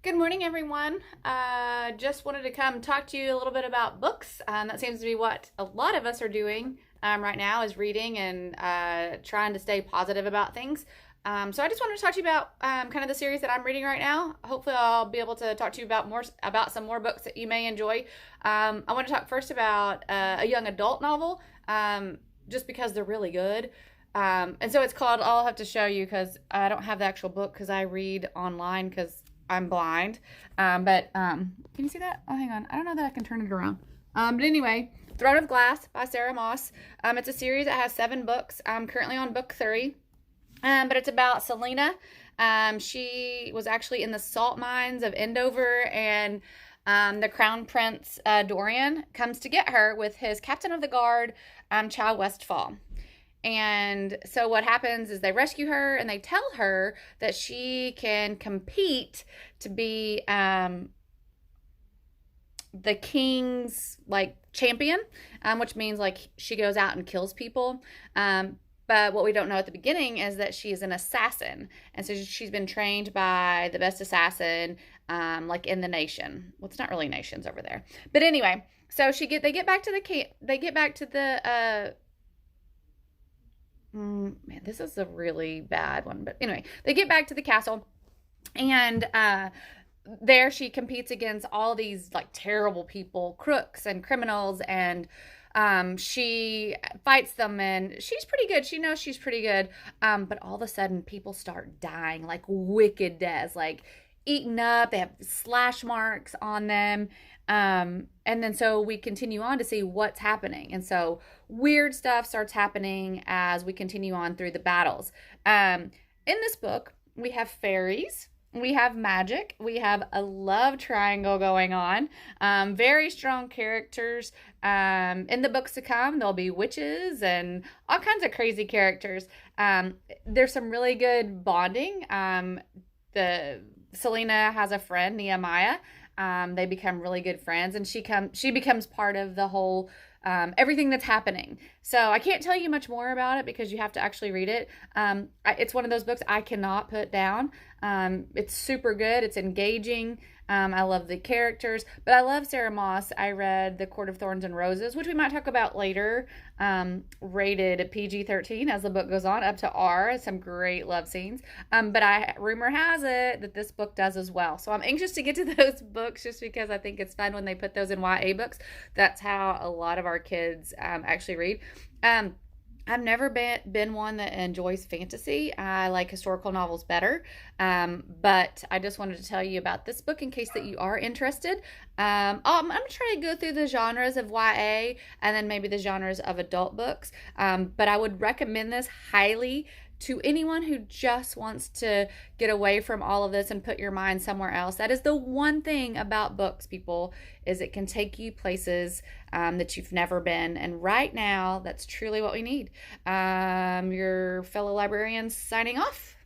Good morning, everyone. Just wanted to come talk to you a little bit about books. That seems to be what a lot of us are doing right now is reading and trying to stay positive about things. So I just wanted to talk to you about kind of the series that I'm reading right now. Hopefully, I'll be able to talk to you about some more books that you may enjoy. I want to talk first about a young adult novel, just because they're really good. And so it's called. I'll have to show you because I don't have the actual book because I read online because I'm blind. But can you see that? Oh, hang on. I don't know that I can turn it around. But anyway, Throne of Glass by Sarah Moss. It's a series that has 7 books. I'm currently on book 3. But it's about Selena. She was actually in the salt mines of Endover, and the Crown Prince Dorian comes to get her with his captain of the guard, Chow Westfall. And so what happens is they rescue her and they tell her that she can compete to be the king's like champion, which means like she goes out and kills people. But what we don't know at the beginning is that she is an assassin, and so she's been trained by the best assassin, like in the nation. Well, it's not really nations over there, but anyway. So they get back to the man, this is a really bad one. But anyway, they get back to the castle, and there she competes against all these like terrible people, crooks and criminals, and she fights them, and she's pretty good. She knows she's pretty good. But all of a sudden, people start dying like wicked deaths, like eaten up. They have slash marks on them. And then so we continue on to see what's happening. And so weird stuff starts happening as we continue on through the battles. In this book, we have fairies. We have magic. We have a love triangle going on. Very strong characters. In the books to come, there'll be witches and all kinds of crazy characters. There's some really good bonding. The Selena has a friend, Nehemiah. They become really good friends, and she becomes part of the whole everything that's happening. So I can't tell you much more about it because you have to actually read it. It's one of those books I cannot put down. It's super good. It's engaging. I love the characters, but I love Sarah Moss. I read The Court of Thorns and Roses, which we might talk about later, rated PG-13 as the book goes on, up to R, some great love scenes. But rumor has it that this book does as well. So I'm anxious to get to those books just because I think it's fun when they put those in YA books. That's how a lot of our kids actually read. I've never been one that enjoys fantasy. I like historical novels better. But I just wanted to tell you about this book in case that you are interested. I'm going to try to go through the genres of YA and then maybe the genres of adult books. But I would recommend this highly to anyone who just wants to get away from all of this and put your mind somewhere else. That is the one thing about books, people, is it can take you places that you've never been. And right now, that's truly what we need. Your fellow librarians signing off.